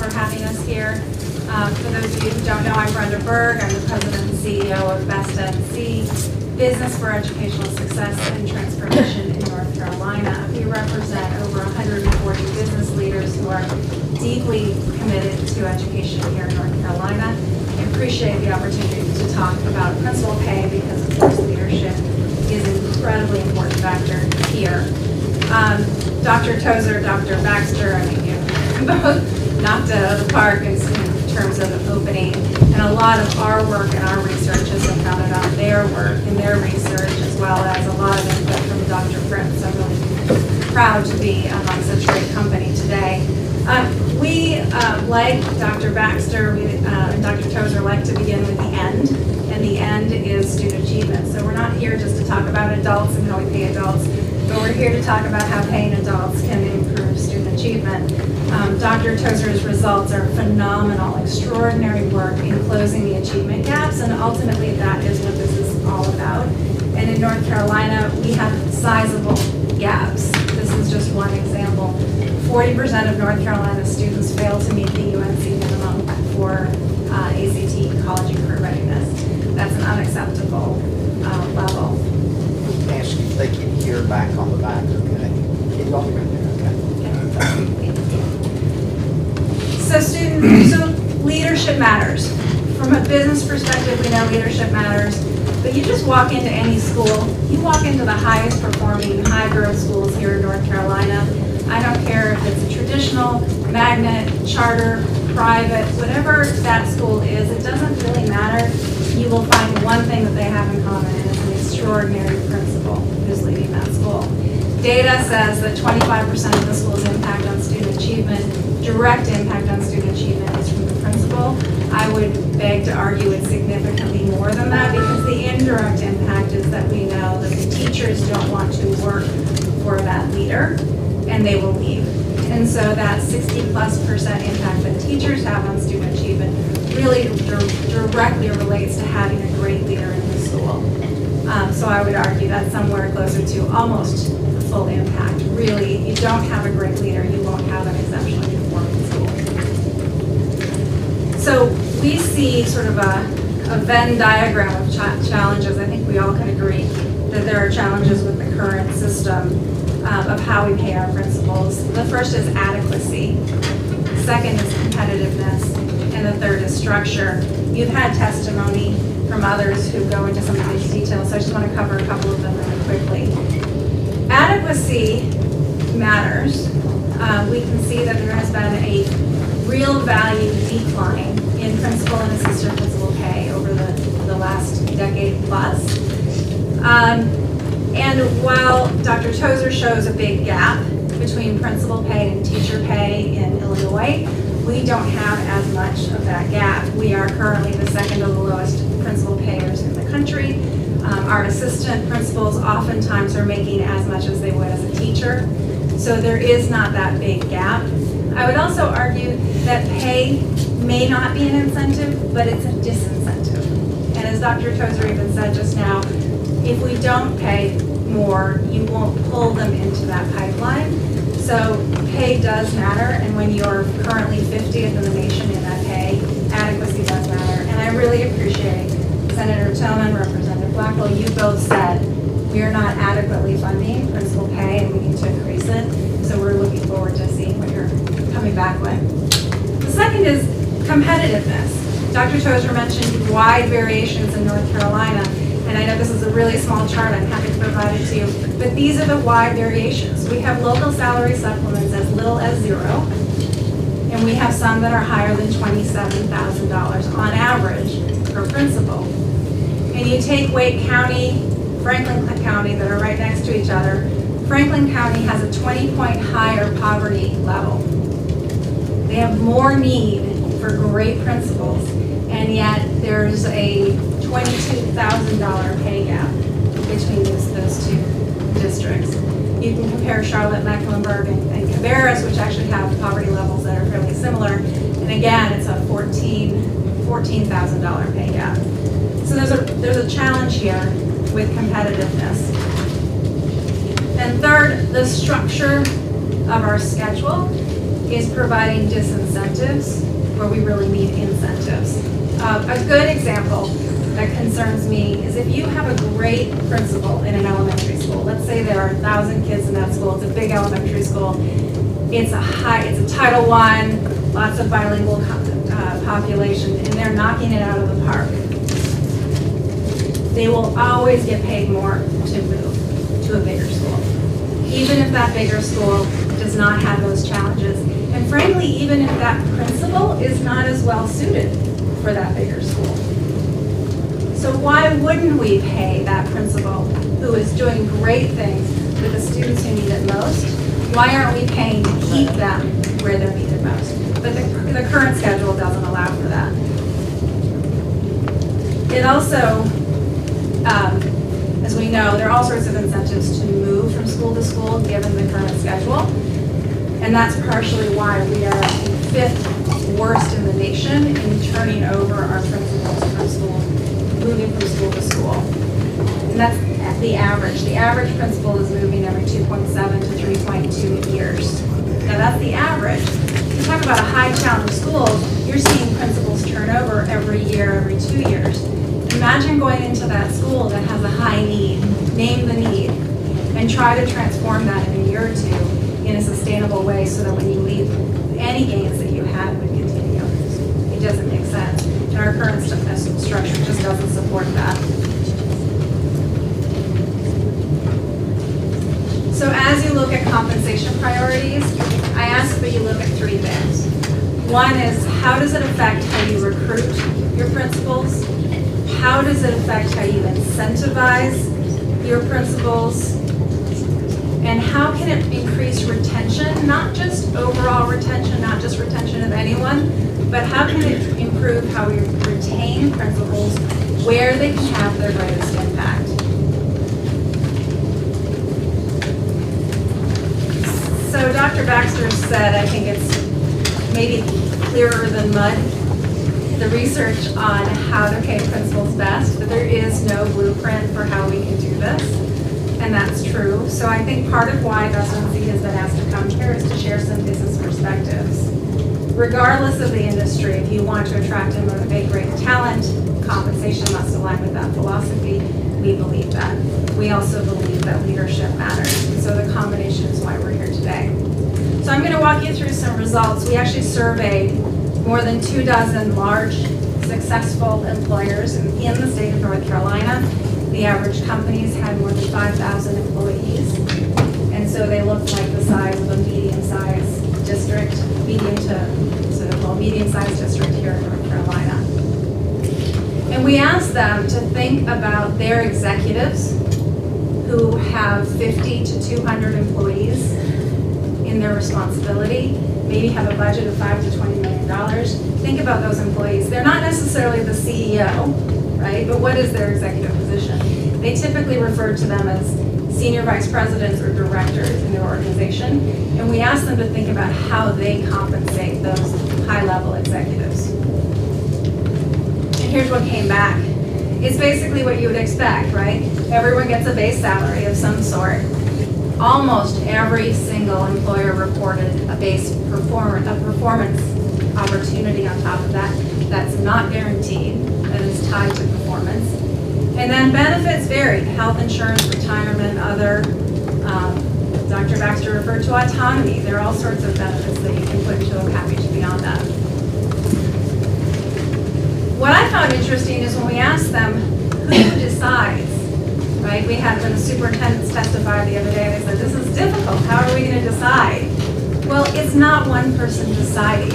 for having us here. For those of you who don't know, I'm Brenda Berg. I'm the President and CEO of EdNC, Business for Educational Success and Transformation in North Carolina. We represent over 140 business leaders who are deeply committed to education here in North Carolina. I appreciate the opportunity to talk about principal pay because, of course, leadership is an incredibly important factor here. Dr. Tozer, Dr. Baxter, I mean, you both knocked it out of the park in terms of the opening, and a lot of our work and our research has been founded on their work and their research, as well as a lot of input from Dr. Fritz. I'm really proud to be among such a great company today. We, like Dr. Baxter and Dr. Tozer, like to begin with the end, and the end is student achievement. So we're not here just to talk about adults and how we pay adults, but we're here to talk about how paying adults can improve student achievement. Dr. Tozer's results are phenomenal, extraordinary work in closing the achievement gaps, and ultimately that is what this is all about. And in North Carolina, we have sizable gaps. This is just one example. 40% of North Carolina students fail to meet the UNC minimum for ACT college and career readiness. That's an unacceptable level. Ask if they can hear back on the back, okay? Keep going right there, okay? So leadership matters. From a business perspective, we know leadership matters. But you just walk into any school, you walk into the highest performing, high growth schools here in North Carolina. I don't care if it's a traditional, magnet, charter, private, whatever that school is, it doesn't really matter. You will find one thing that they have in common, and it's an extraordinary principal who's leading that school. Data says that 25% of the school's impact on student achievement, direct impact on student achievement, is from the principal. I would beg to argue it's significantly more than that, because the indirect impact is that we know that the teachers don't want to work for that leader, and they will leave. And so that 60+% impact that teachers have on student achievement really directly relates to having a great leader in the school. So I would argue that's somewhere closer to almost the full impact. Really, you don't have a great leader, you won't have an exceptionally performing school. So we see sort of a Venn diagram of challenges. I think we all can agree that there are challenges with the current system of how we pay our principals. The first is adequacy, the second is competitiveness, and the third is structure. You've had testimony from others who go into some of these details, so I just want to cover a couple of them really quickly. Adequacy matters. We can see that there has been a real value decline in principal and assistant principal pay over the last decade plus. And while Dr. Tozer shows a big gap between principal pay and teacher pay in Illinois, we don't have as much of that gap. We are currently the second to the lowest principal payers in the country. Our assistant principals oftentimes are making as much as they would as a teacher. So there is not that big gap. I would also argue that pay may not be an incentive, but it's a disincentive. And as Dr. Tozer even said just now, if we don't pay more, you won't pull them into that pipeline. So pay does matter, and when you're currently 50th in the nation in that pay, adequacy does matter. And I really appreciate Senator Tillman, Representative Blackwell, you both said we are not adequately funding principal pay and we need to increase it. So we're looking forward to seeing what you're coming back with. The second is competitiveness. Dr. Tozer mentioned wide variations in North Carolina. And I know this is a really small chart, I'm happy to provide it to you, but these are the wide variations. We have local salary supplements as little as $0, and we have some that are higher than $27,000 on average per principal. And you take Wake County, Franklin County, that are right next to each other. Franklin County has a 20-point higher poverty level. They have more need for great principals, and yet there's a $22,000 pay gap between those two districts. You can compare Charlotte, Mecklenburg, and Cabarrus, which actually have poverty levels that are fairly similar. And again, it's a $14,000 pay gap. So there's a challenge here with competitiveness. And third, the structure of our schedule is providing disincentives where we really need incentives. A good example that concerns me is if you have a great principal in an elementary school, let's say there are 1,000 kids in that school, it's a big elementary school, it's a Title I, lots of bilingual population, and they're knocking it out of the park. They will always get paid more to move to a bigger school, even if that bigger school does not have those challenges. And frankly, even if that principal is not as well suited for that bigger school. So why wouldn't we pay that principal who is doing great things with the students who need it most? Why aren't we paying to keep them where they're needed most? But the current schedule doesn't allow for that. It also, as we know, there are all sorts of incentives to move from school to school given the current schedule. And that's partially why we are 5th worst in the nation in turning over our principals from school, moving from school to school. And that's the average. The average principal is moving every 2.7 to 3.2 years. Now that's the average. You talk about a high challenge school, you're seeing principals turn over every year, every 2 years. Imagine going into that school that has a high need, name the need, and try to transform that in a year or two in a sustainable way so that when you leave, any gains that you had would continue. It doesn't make sense. And our current structure just doesn't support that. So as you look at compensation priorities, I ask that you look at 3 things. One is, how does it affect how you recruit your principals? How does it affect how you incentivize your principals? And how can it increase retention, not just overall retention, not just retention of anyone, but how can it improve how we retain principals where they can have their greatest impact? So Dr. Baxter said, I think it's maybe clearer than mud, the research on how to pay principals best, but there is no blueprint for how we can do this. And that's true. So I think part of why EdNC has been asked to come here is to share some business perspectives. Regardless of the industry, if you want to attract and motivate great talent, compensation must align with that philosophy. We believe that. We also believe that leadership matters. And so the combination is why we're here today. So I'm going to walk you through some results. We actually surveyed more than 24 large, successful employers in the state of North Carolina. The average companies had more than 5,000 employees, and so they looked like the size of a medium-sized district, medium-sized district here in North Carolina. And we asked them to think about their executives who have 50 to 200 employees in their responsibility, maybe have a budget of $5 to $20 million. Think about those employees. They're not necessarily the CEO, right? But what is their executive position? They typically refer to them as senior vice presidents or directors in their organization. And we ask them to think about how they compensate those high-level executives. And here's what came back. It's basically what you would expect, right? Everyone gets a base salary of some sort. Almost every single employer reported a performance opportunity on top of that. That's not guaranteed. That is tied to performance. And then benefits varied, health insurance, retirement, other. Dr. Baxter referred to autonomy. There are all sorts of benefits that you can put into a package beyond that. What I found interesting is when we asked them, who decides, right? We had the superintendents testify the other day, and they said, this is difficult. How are we going to decide? Well, it's not one person deciding.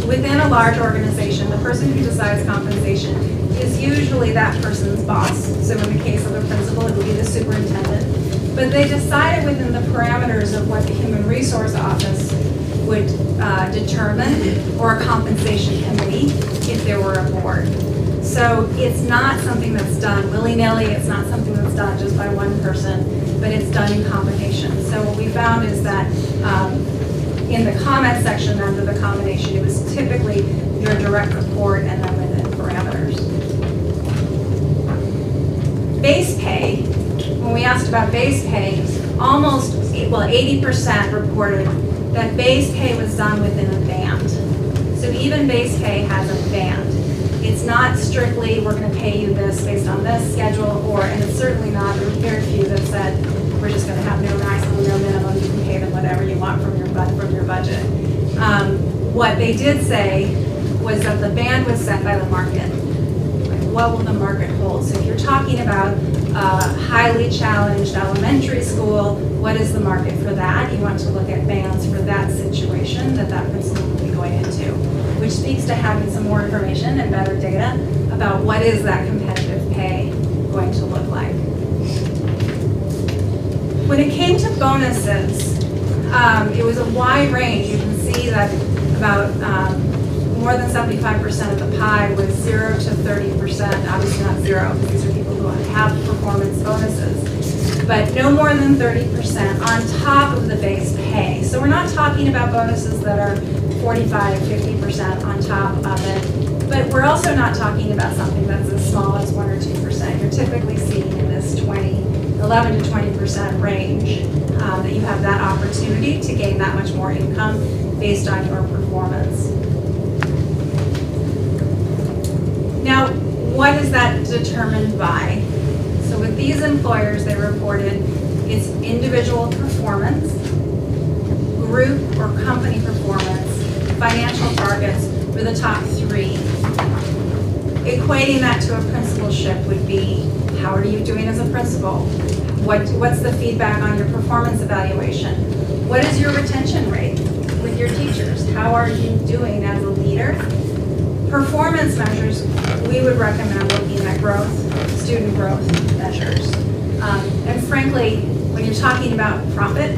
Within a large organization, the person who decides compensation is usually that person's boss. So in the case of a principal, it would be the superintendent. But they decide it within the parameters of what the Human Resource Office would determine, or a compensation committee if there were a board. So it's not something that's done willy-nilly, it's not something that's done just by one person, but it's done in combination. So what we found is that in the comment section under the combination, it was typically your direct report and then within parameters. Base pay, when we asked about base pay, almost, 80% reported that base pay was done within a band. So even base pay has a band. It's not strictly, we're going to pay you this based on this schedule, and it's certainly not, there were very few that said, we're just going to have no maximum, no minimum, you can pay them whatever you want from your budget. What they did say was that the band was set by the market. Like, what will the market hold? So if you're talking about highly challenged elementary school, what is the market for that? You want to look at bands for that situation that principal will be going into, which speaks to having some more information and better data about what is that competitive pay going to look like. When it came to bonuses, it was a wide range. You can see that about more than 75% of the pie was 0 to 30%, obviously not 0, because these are people who have performance bonuses, but no more than 30% on top of the base pay. So we're not talking about bonuses that are 45, 50% on top of it, but we're also not talking about something that's as small as 1 or 2%. You're typically seeing in this 11 to 20% range that you have that opportunity to gain that much more income based on your performance. Now, what is that determined by? So with these employers, they reported it's individual performance, group or company performance, financial targets were the top 3. Equating that to a principalship would be, how are you doing as a principal? What's the feedback on your performance evaluation? What is your retention rate with your teachers? How are you doing as a leader? Performance measures, we would recommend looking at growth, student growth measures. And frankly, when you're talking about profit,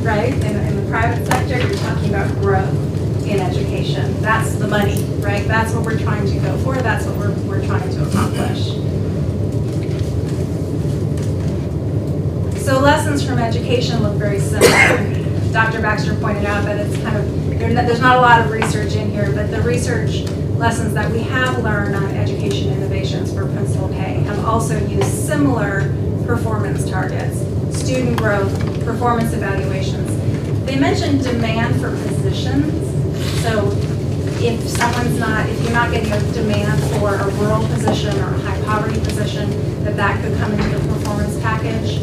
right, in the private sector, you're talking about growth in education. That's the money, right? That's what we're trying to go for. That's what we're trying to accomplish. So lessons from education look very similar. Dr. Baxter pointed out that it's kind of, there's not a lot of research in here, but the research lessons that we have learned on education innovations for principal pay have also used similar performance targets, student growth, performance evaluations. They mentioned demand for positions. So if you're not getting a demand for a rural position or a high poverty position, that could come into the performance package.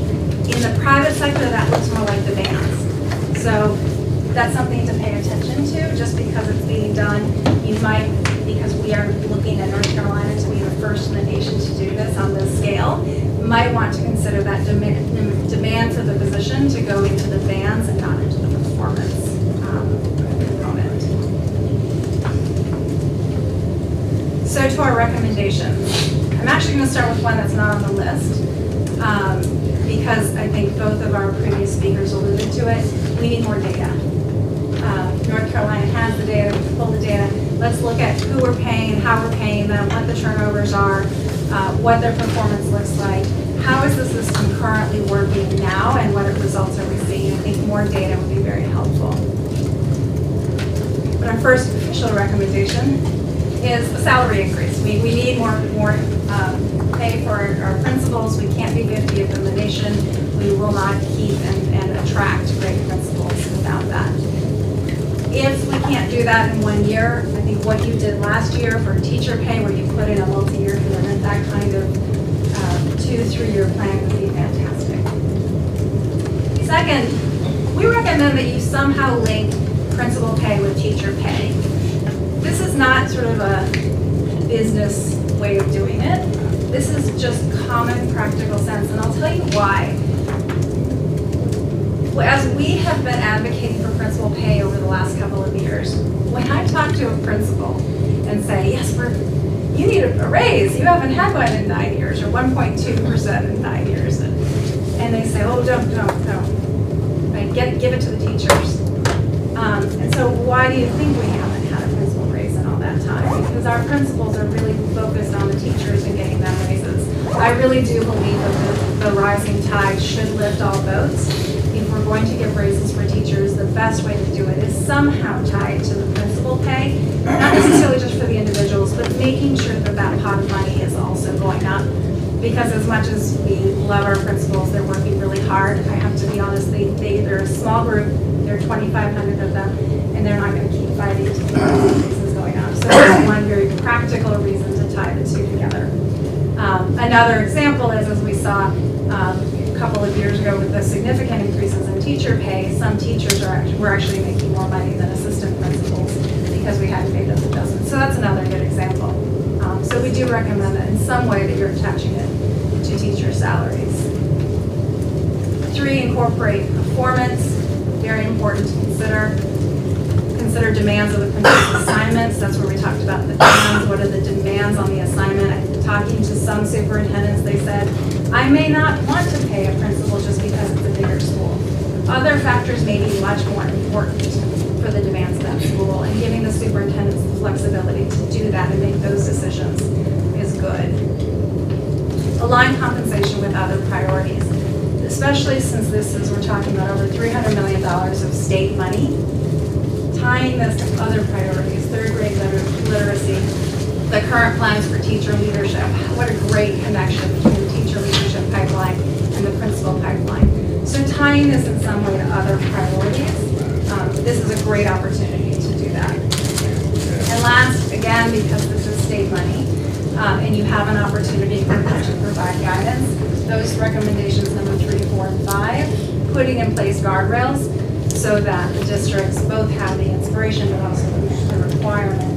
In the private sector, that looks more like the bands. So that's something to pay attention to. Just because it's being done, you might, because we are looking at North Carolina to be the first in the nation to do this on this scale, might want to consider that demand for the position to go into the bands and not into the performance component. So to our recommendations. I'm actually going to start with one that's not on the list. Because I think both of our previous speakers alluded to it, we need more data. North Carolina has the data, we can pull the data. Let's look at who we're paying, how we're paying them, what the turnovers are, what their performance looks like, how is the system currently working now, and what results are we seeing. I think more data would be very helpful. But our first official recommendation is a salary increase. We need more pay for our principals. We can't be 50th in the nation. We will not keep and attract great principals without that. If we can't do that in 1 year, I think what you did last year for teacher pay, where you put in a multi-year commitment, that kind of 2-3 year plan would be fantastic. Second, we recommend that you somehow link principal pay with teacher pay. This is not sort of a business way of doing it. This is just common practical sense, and I'll tell you why. As we have been advocating for principal pay over the last couple of years, when I talk to a principal and say, yes, you need a raise, you haven't had one in 9 years, or 1.2% in 9 years, and they say, oh, don't, right? Give it to the teachers. And so why do you think we haven't had a principal raise in all that time? Because our principals are really focused on the teachers and getting them raises. I really do believe that the rising tide should lift all boats. If we're going to give raises for teachers, the best way to do it is somehow tied to the principal pay, not necessarily just for the individuals, but making sure that that pot of money is also going up because as much as we love our principals, they're working really hard. I have to be honest, they're a small group, there are 2,500 of them, and they're not going to keep fighting to keep cases going on. So there's one very practical reason to tie the two together. Another example is, as we saw a couple of years ago with the significant increases in teacher pay, some teachers were actually making more money than assistant principals because we hadn't made those adjustments. So that's another good example. So we do recommend that in some way that you're attaching it to teacher salaries. 3, incorporate performance, very important to consider. Consider demands of the principal's assignments. That's where we talked about the demands. What are the demands on the assignment? Talking to some superintendents, they said, I may not want to pay a principal just because it's a bigger school. Other factors may be much more important for the demands of that school, and giving the superintendents the flexibility to do that and make those decisions is good. Align compensation with other priorities, especially since we're talking about over $300 million of state money. Tying this to other priorities, third grade literacy, the current plans for teacher leadership. What a great connection between the teacher leadership pipeline and the principal pipeline. So tying this in some way to other priorities, this is a great opportunity to do that. And last, again, because this is state money, and you have an opportunity to provide guidance, those recommendations number 3, 4, and 5, putting in place guardrails so that the districts both have the inspiration but also the requirement